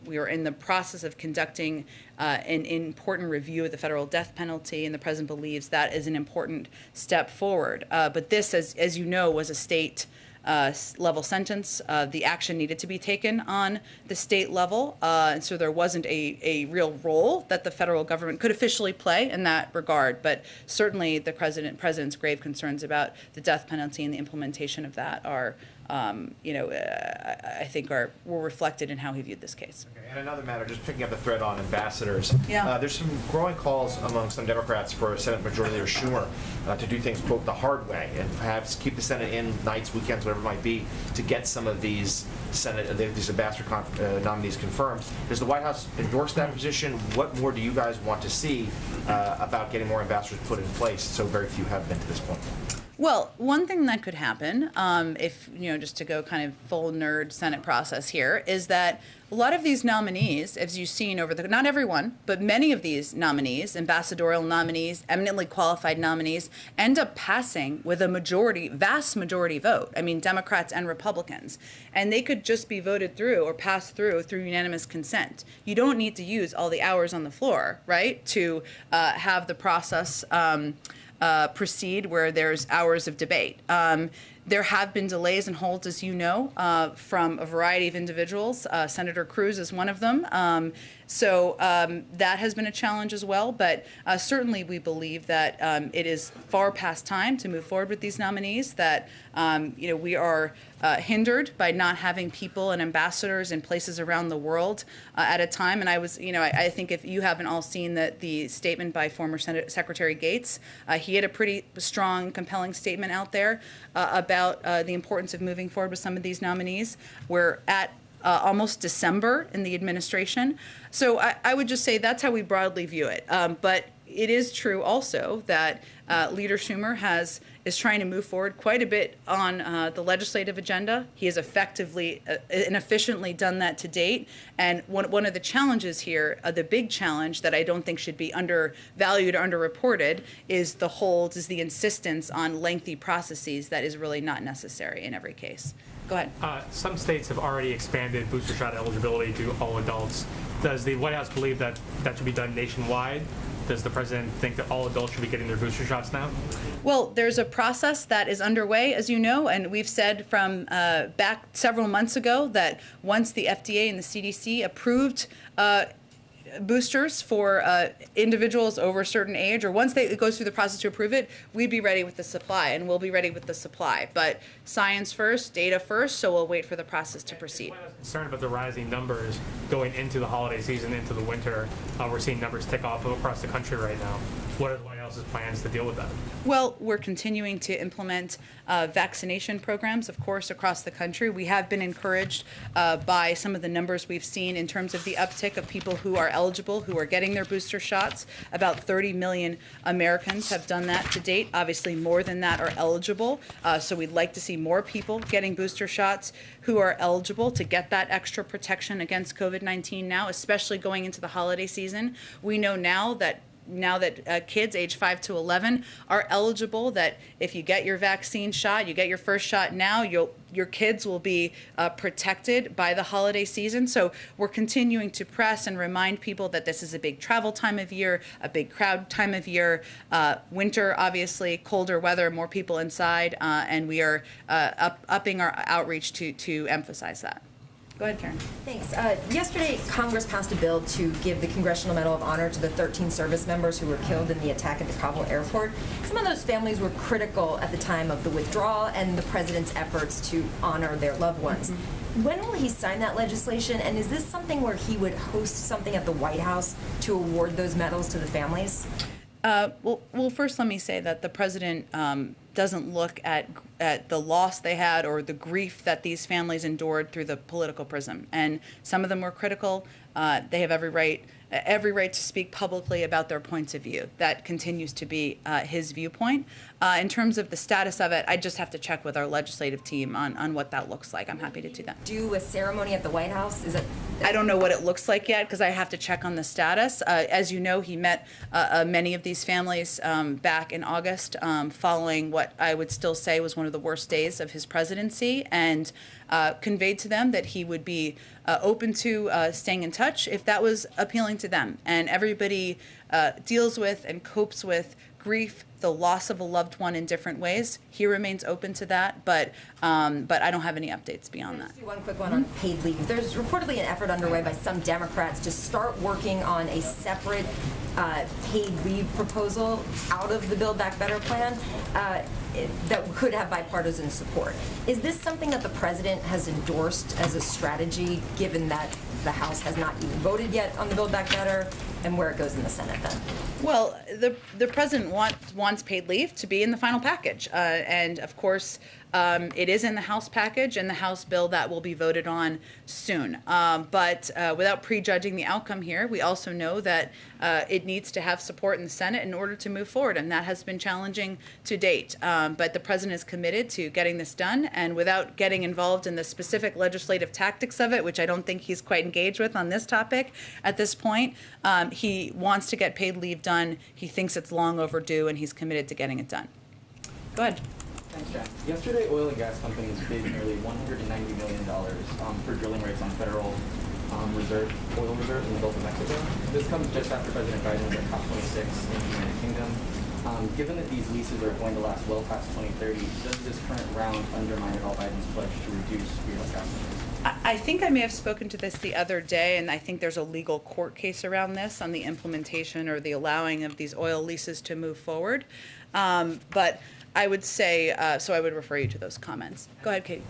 We are in the process of conducting an important review of the federal death penalty, and the president believes that is an important step forward. But this, as you know, was a state level sentence. The action needed to be taken on the state level, and so there wasn't a real role that the federal government could officially play in that regard. But certainly the president's grave concerns about the death penalty and the implementation of that are I think were reflected in how he viewed this case. And another matter, just picking up the thread on ambassadors. Yeah. There's some growing calls among some Democrats for Senate Majority Leader Schumer to do things, quote, the hard way, and perhaps keep the Senate in nights, weekends, whatever it might be, to get some of these these ambassador nominees confirmed. Does the White House endorse that position? What more do you guys want to see about getting more ambassadors put in place, so very few have been to this point? Well, one thing that could happen, if, just to go kind of full nerd Senate process here, is that a lot of these nominees, as you've seen not everyone, but many of these nominees, ambassadorial nominees, eminently qualified nominees, end up passing with a vast majority vote. I mean, Democrats and Republicans. And they could just be voted through or passed through unanimous consent. You don't need to use all the hours on the floor, right, to have the process proceed where there's hours of debate. There have been delays and holds, as you know, from a variety of individuals. Senator Cruz is one of them. So that has been a challenge as well. But certainly we believe that it is far past time to move forward with these nominees, that we are hindered by not having people and ambassadors in places around the world at a time. And I think if you haven't all seen the statement by former Secretary Gates, he had a pretty strong, compelling statement out there about the importance of moving forward with some of these nominees. We're at almost December in the administration. So I would just say that's how we broadly view it. But it is true also that Leader Schumer is trying to move forward quite a bit on the legislative agenda. He has effectively and efficiently done that to date. And one of the challenges here, the big challenge that I don't think should be undervalued or underreported, is the insistence on lengthy processes that is really not necessary in every case. Go ahead. Some states have already expanded booster shot eligibility to all adults. Does the White House believe that should be done nationwide? Does the president think that all adults should be getting their booster shots now? Well, there's a process that is underway, as you know, and we've said from back several months ago that once the FDA and the CDC approved boosters for individuals over a certain age, or once it goes through the process to approve it, we'd be ready with the supply, and we'll be ready with the supply. But science first, data first, so we'll wait for the process to proceed. Concerned about the rising numbers going into the holiday season, into the winter. We're seeing numbers tick off across the country right now. What are the White House's plans to deal with that? Well, we're continuing to implement vaccination programs, of course, across the country. We have been encouraged by some of the numbers we've seen in terms of the uptick of people who are eligible, who are getting their booster shots. About 30 million Americans have done that to date. Obviously, more than that are eligible. So we'd like to see more people getting booster shots who are eligible to get that extra protection against COVID-19 now, especially going into the holiday season. We know now that kids age 5 to 11 are eligible, that if you get your vaccine shot, you get your first shot now, your kids will be protected by the holiday season. So we're continuing to press and remind people that this is a big travel time of year, a big crowd time of year, winter, obviously, colder weather, more people inside, and we are upping our outreach to emphasize that. Go ahead, Karen. Thanks. Yesterday, Congress passed a bill to give the Congressional Medal of Honor to the 13 service members who were killed in the attack at the Kabul airport. Some of those families were critical at the time of the withdrawal and the president's efforts to honor their loved ones. Mm-hmm. When will he sign that legislation, and is this something where he would host something at the White House to award those medals to the families? Well, first let me say that the president doesn't look at the loss they had or the grief that these families endured through the political prism. And some of them were critical. They have every right to speak publicly about their points of view. That continues to be his viewpoint. In terms of the status of it, I just have to check with our legislative team on what that looks like. I'm happy to do that. Do a ceremony at the White House? Is it? I don't know what it looks like yet because I have to check on the status. As you know, he met many of these families back in August following what I would still say was one of the worst days of his presidency, and conveyed to them that he would be open to staying in touch if that was appealing to them. And everybody deals with and copes with grief, the loss of a loved one in different ways. He remains open to that, but I don't have any updates beyond that. Just do one quick one on paid leave. There's reportedly an effort underway by some Democrats to start working on a separate paid leave proposal out of the Build Back Better plan that could have bipartisan support. Is this something that the president has endorsed as a strategy, given that the House has not even voted yet on the Build Back Better, and where it goes in the Senate then? Well, the president wants paid leave to be in the final package, and of course, it is in the House package and the House bill that will be voted on soon. But without prejudging the outcome here, we also know that it needs to have support in the Senate in order to move forward, and that has been challenging to date. But the president is committed to getting this done, and without getting involved in the specific legislative tactics of it, which I don't think he's quite engaged with on this topic at this point, he wants to get paid leave done. He thinks it's long overdue, and he's committed to getting it done. Go ahead. Thanks, Jen. Yesterday, oil and gas companies bid nearly $190 million for drilling rights on federal oil reserves in the Gulf of Mexico. This comes just after President Biden was at COP26 in the United Kingdom. Given that these leases are going to last well past 2030, does this current round undermine at all Biden's pledge to reduce greenhouse gas emissions? I think I may have spoken to this the other day, and I think there's a legal court case around this on the implementation or the allowing of these oil leases to move forward. But I would say, so I would refer you to those comments. Go ahead, Kate.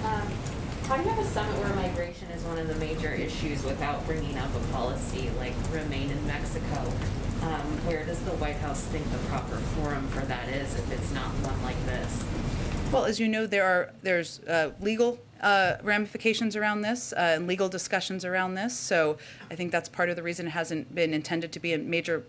How do you have a summit where migration is one of the major issues without bringing up a policy like Remain in Mexico? Where does the White House think the proper forum for that is if it's not one like this? Well, as you know, there's legal ramifications around this and legal discussions around this. So I think that's part of the reason it hasn't been intended to be a major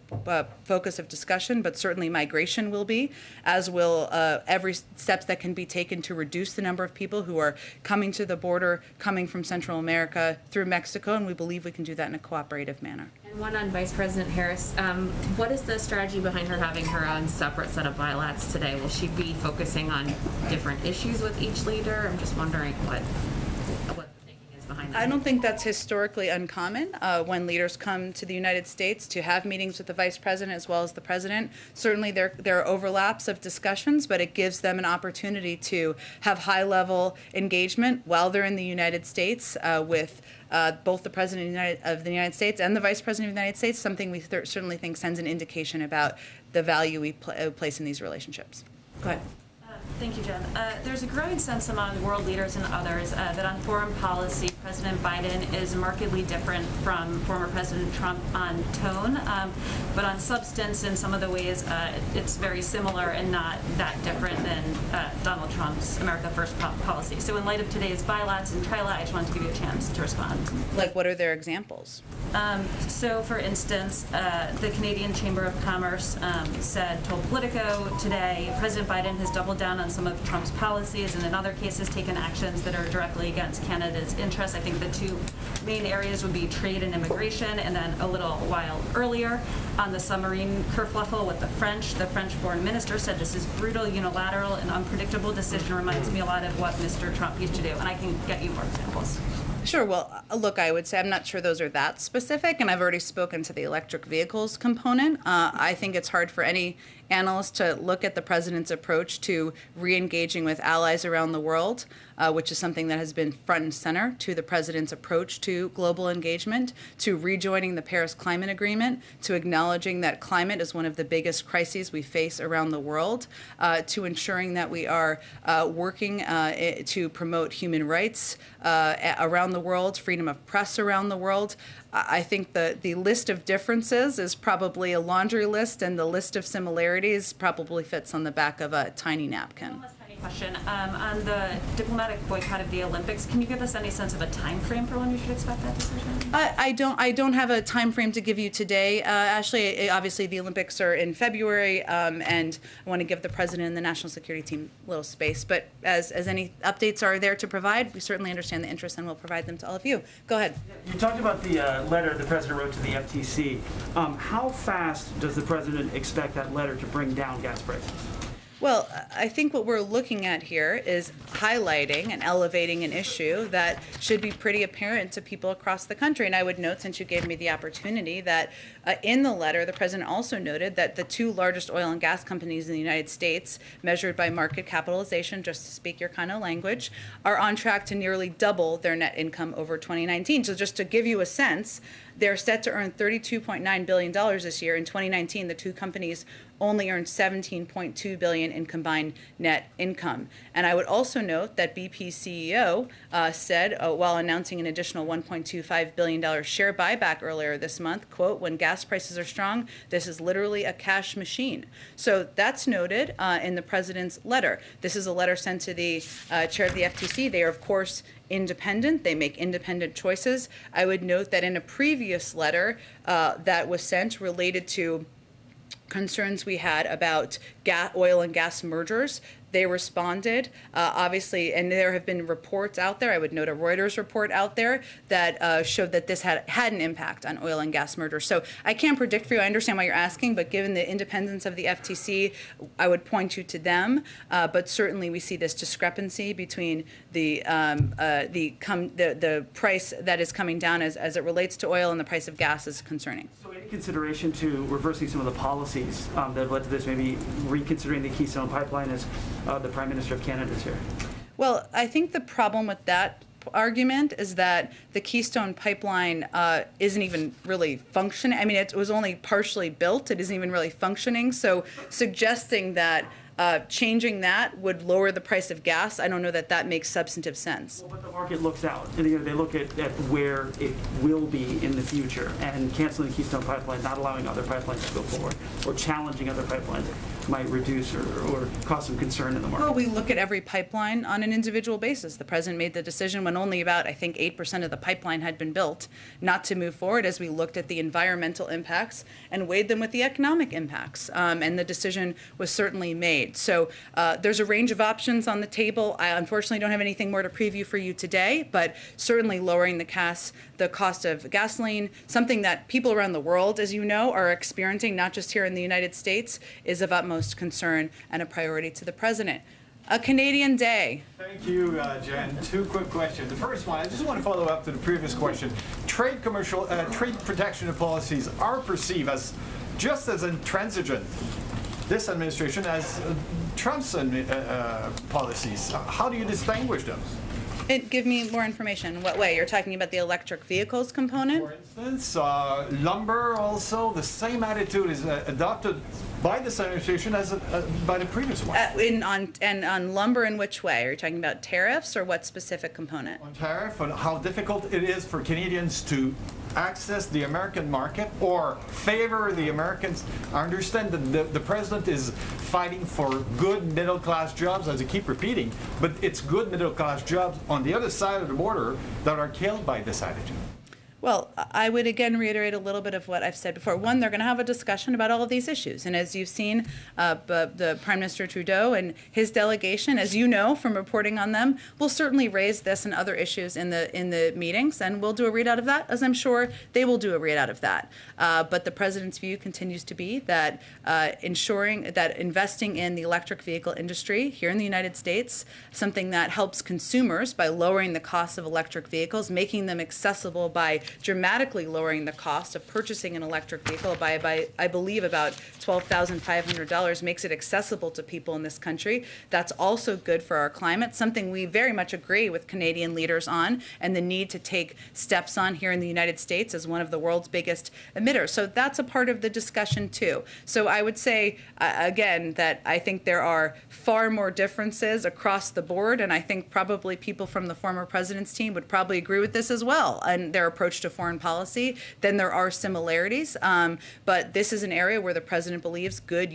focus of discussion, but certainly migration will be, as will every steps that can be taken to reduce the number of people who are coming to the border, coming from Central America through Mexico, and we believe we can do that in a cooperative manner. And one on Vice President Harris. What is the strategy behind her having her own separate set of bilats today? Will she be focusing on different issues with each leader? I'm just wondering what the thinking is behind that. I don't think that's historically uncommon when leaders come to the United States to have meetings with the Vice President as well as the President. Certainly there are overlaps of discussions, but it gives them an opportunity to have high-level engagement while they're in the United States with both the President of the United States and the Vice President of the United States, something we certainly think sends an indication about the value we place in these relationships. Go ahead. Thank you, Jen. There's a growing sense among world leaders and others that on foreign policy, President Biden is markedly different from former President Trump on tone, but on substance, in some of the ways, it's very similar and not that different than Donald Trump's America First policy. So in light of today's bilats and trilats, I just wanted to give you a chance to respond. Like, what are their examples? So, for instance, the Canadian Chamber of Commerce told Politico today, President Biden has doubled down on some of Trump's policies and in other cases taken actions that are directly against Canada's interests. I think the two main areas would be trade and immigration, and then a little while earlier on the submarine kerfuffle with the French foreign minister said this is brutal, unilateral, and unpredictable decision. Reminds me a lot of what Mr. Trump used to do, and I can get you more examples. Sure. Well, look, I would say I'm not sure those are that specific, and I've already spoken to the electric vehicles component. I think it's hard for any analyst to look at the president's approach to re-engaging with allies around the world, which is something that has been front and center to the president's approach to global engagement, to rejoining the Paris Climate Agreement, to acknowledging that climate is one of the biggest crises we face around the world, to ensuring that we are working to promote human rights around the world, freedom of press around the world. I think the list of differences is probably a laundry list, and the list of similarities probably fits on the back of a tiny napkin. One last tiny question. On the diplomatic boycott of the Olympics, can you give us any sense of a time frame for when we should expect that decision? I don't have a time frame to give you today. Ashley, obviously the Olympics are in February, and I want to give the president and the national security team a little space. But as any updates are there to provide, we certainly understand the interest and we'll provide them to all of you. Go ahead. You talked about the letter the president wrote to the FTC. How fast does the president expect that letter to bring down gas prices? Well, I think what we're looking at here is highlighting and elevating an issue that should be pretty apparent to people across the country. And I would note, since you gave me the opportunity, that in the letter, the president also noted that the two largest oil and gas companies in the United States, measured by market capitalization, just to speak your kind of language, are on track to nearly double their net income over 2019. So just to give you a sense, they're set to earn $32.9 billion this year. In 2019, the two companies only earned $17.2 billion in combined net income. And I would also note that BP's CEO said, while announcing an additional $1.25 billion share buyback earlier this month, quote, "When gas prices are strong, this is literally a cash machine." So that's noted in the president's letter. This is a letter sent to the chair of the FTC. They are, of course, independent. They make independent choices. I would note that in a previous letter that was sent related to concerns we had about oil and gas mergers, they responded, obviously, and there have been reports out there. I would note a Reuters report out there that showed that this had an impact on oil and gas mergers. So I can't predict for you. I understand why you're asking, but given the independence of the FTC, I would point you to them. But certainly we see this discrepancy between the price that is coming down as it relates to oil and the price of gas is concerning. So any consideration to reversing some of the policies that have led to this, maybe reconsidering the Keystone Pipeline as the Prime Minister of Canada is here? Well, I think the problem with that argument is that the Keystone Pipeline isn't even really functioning. I mean, it was only partially built. It isn't even really functioning. So suggesting that changing that would lower the price of gas, I don't know that that makes substantive sense. Well, but the market looks out, and they look at where it will be in the future, and canceling the Keystone Pipeline, not allowing other pipelines to go forward, or challenging other pipelines might reduce or cause some concern in the market. Well, we look at every pipeline on an individual basis. The president made the decision when only about, I think, 8% of the pipeline had been built not to move forward as we looked at the environmental impacts and weighed them with the economic impacts. And the decision was certainly made. So there's a range of options on the table. I unfortunately don't have anything more to preview for you today, but certainly lowering the cost of gasoline, something that people around the world, as you know, are experiencing, not just here in the United States, is of utmost concern and a priority to the president. A Canadian day. Thank you, Jen. Two quick questions. The first one, I just want to follow up to the previous question. Trade protection policies are perceived as just as intransigent, this administration, as Trump's policies. How do you distinguish them? Give me more information. In what way? You're talking about the electric vehicles component? For instance, lumber also, the same attitude is adopted by this administration as by the previous one. On lumber, in which way? Are you talking about tariffs or what specific component? On tariff, and how difficult it is for Canadians to access the American market or favor the Americans. I understand that the president is fighting for good middle-class jobs, as I keep repeating, but it's good middle-class jobs on the other side of the border that are killed by this attitude. Well, I would again reiterate a little bit of what I've said before. One, they're going to have a discussion about all of these issues. And as you've seen, the Prime Minister Trudeau and his delegation, as you know from reporting on them, will certainly raise this and other issues in the meetings. And we'll do a readout of that, as I'm sure they will do a readout of that. But the President's view continues to be that ensuring that investing in the electric vehicle industry here in the United States, something that helps consumers by lowering the cost of electric vehicles, making them accessible by dramatically lowering the cost of purchasing an electric vehicle by I believe about $12,500, makes it accessible to people in this country. That's also good for our climate, something we very much agree with Canadian leaders on, and the need to take steps on here in the United States as one of the world's biggest emitters. So that's a part of the discussion too. So I would say, again, that I think there are far more differences across the board, and I think probably people from the former president's team would probably agree with this as well, and their approach to foreign policy, then there are similarities. But this is an area where the president believes good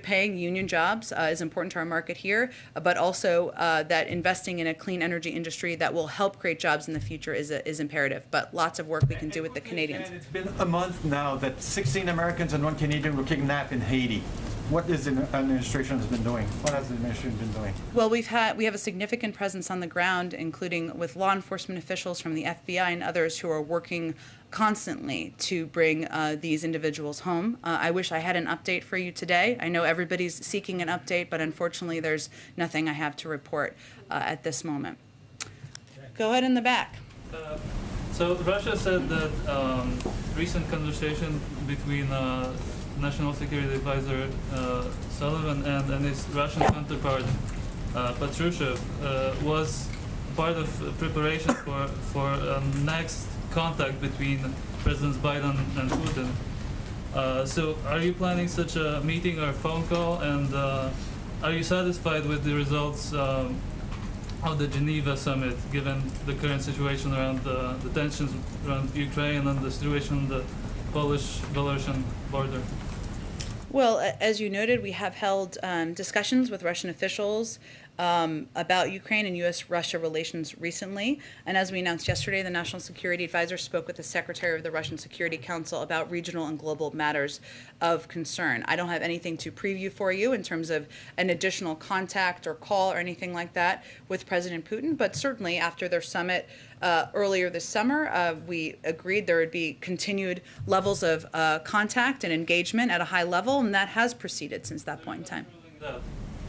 paying union jobs is important to our market here, but also that investing in a clean energy industry that will help create jobs in the future is imperative. But lots of work we can do with the Canadians. And it's been a month now that 16 Americans and 1 Canadian were kidnapped in Haiti. What is the administration has been doing? What has the administration been doing? Well, we have a significant presence on the ground, including with law enforcement officials from the FBI and others who are working constantly to bring these individuals home. I wish I had an update for you today. I know everybody's seeking an update, but unfortunately there's nothing I have to report at this moment. Go ahead in the back. So Russia said that recent conversation between National Security Advisor Sullivan and his Russian counterpart Patrushev was part of preparation for next contact between Presidents Biden and Putin. So are you planning such a meeting or a phone call, and are you satisfied with the results of the Geneva summit, given the current situation around the tensions around Ukraine and the situation on the Polish-Belarusian border? Well, as you noted, we have held discussions with Russian officials about Ukraine and U.S.-Russia relations recently. And as we announced yesterday, the National Security Advisor spoke with the Secretary of the Russian Security Council about regional and global matters of concern. I don't have anything to preview for you in terms of an additional contact or call or anything like that with President Putin, but certainly after their summit earlier this summer, we agreed there would be continued levels of contact and engagement at a high level, and that has proceeded since that point in time.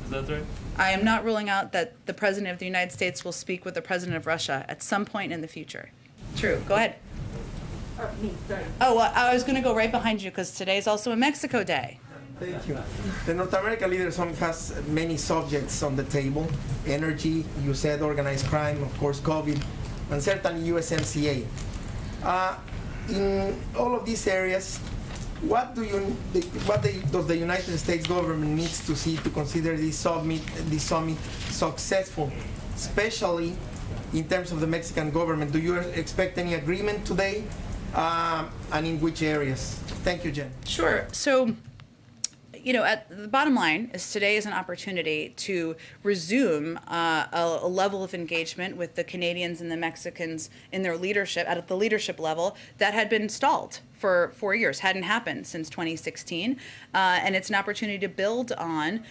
Is that right? I am not ruling out that the President of the United States will speak with the President of Russia at some point in the future. True. Go ahead. Oh, well, I was going to go right behind you because today is also a Mexico Day. Thank you. The North American Leaders Summit has many subjects on the table. Energy, you said organized crime, of course COVID, and certainly USMCA. In all of these areas, what does the United States government needs to see to consider this summit successful, especially in terms of the Mexican government? Do you expect any agreement today, and in which areas? Thank you, Jen. Sure. So, you know, at the bottom line is today is an opportunity to resume a level of engagement with the Canadians and the Mexicans in their leadership, at the leadership level, that had been stalled for 4 years, hadn't happened since 2016. And it's an opportunity to build on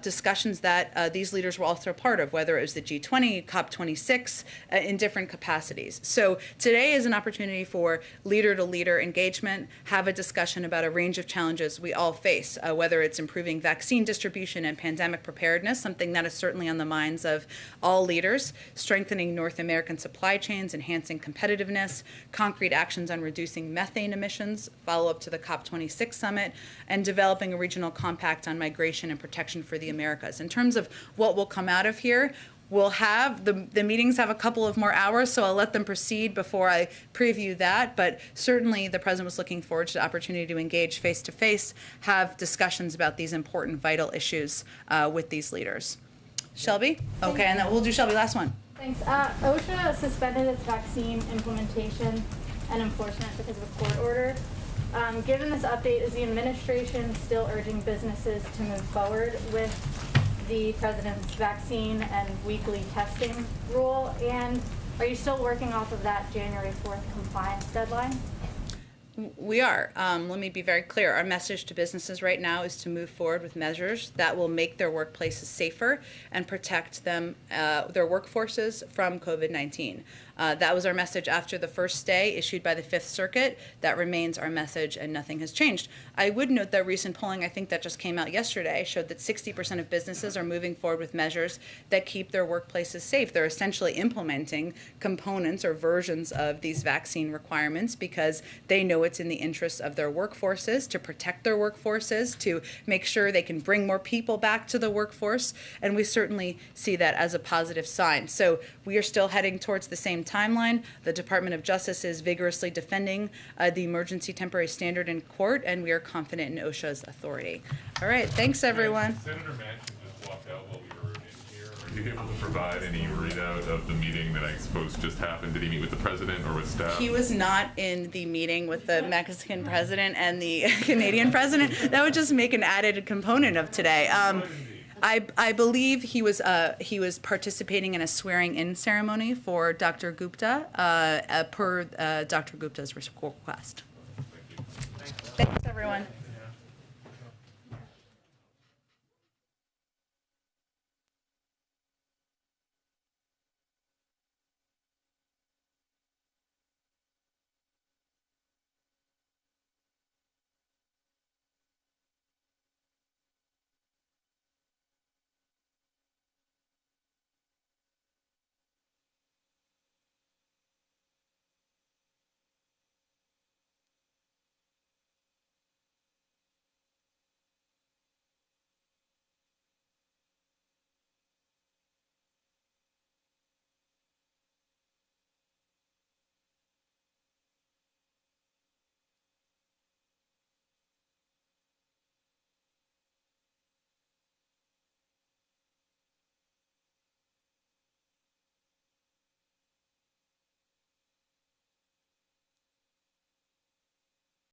discussions that these leaders were also a part of, whether it was the G20, COP26, in different capacities. So today is an opportunity for leader-to-leader engagement, have a discussion about a range of challenges we all face, whether it's improving vaccine distribution and pandemic preparedness, something that is certainly on the minds of all leaders, strengthening North American supply chains, enhancing competitiveness, concrete actions on reducing methane emissions, follow-up to the COP26 summit, and developing a regional compact on migration and protection for the Americas. In terms of what will come out of here, we'll have, the meetings have a couple of more hours, so I'll let them proceed before I preview that, but certainly the President was looking forward to the opportunity to engage face-to-face, have discussions about these important, vital issues with these leaders. Shelby? Okay, and then we'll do Shelby, last one. Thanks. OSHA suspended its vaccine implementation and enforcement because of a court order. Given this update, is the administration still urging businesses to move forward with the president's vaccine and weekly testing rule? And are you still working off of that January 4th compliance deadline? We are. Let me be very clear. Our message to businesses right now is to move forward with measures that will make their workplaces safer and protect them, their workforces from COVID-19. That was our message after the first stay issued by the Fifth Circuit. That remains our message, and nothing has changed. I would note that recent polling, I think that just came out yesterday, showed that 60% of businesses are moving forward with measures that keep their workplaces safe. They're essentially implementing components or versions of these vaccine requirements because they know it's in the interests of their workforces, to protect their workforces, to make sure they can bring more people back to the workforce, and we certainly see that as a positive sign. So we are still heading towards the same timeline. The Department of Justice is vigorously defending the emergency temporary standard in court, and we are confident in OSHA's authority. All right, thanks everyone. Senator Manchin just walked out while we were in here. Are you able to provide any readout of the meeting that I suppose just happened? Did he meet with the president or with staff? He was not in the meeting with the Mexican president and the Canadian president. That would just make an added component of today. I believe he was participating in a swearing-in ceremony for Dr. Gupta per Dr. Gupta's request. Thanks, everyone.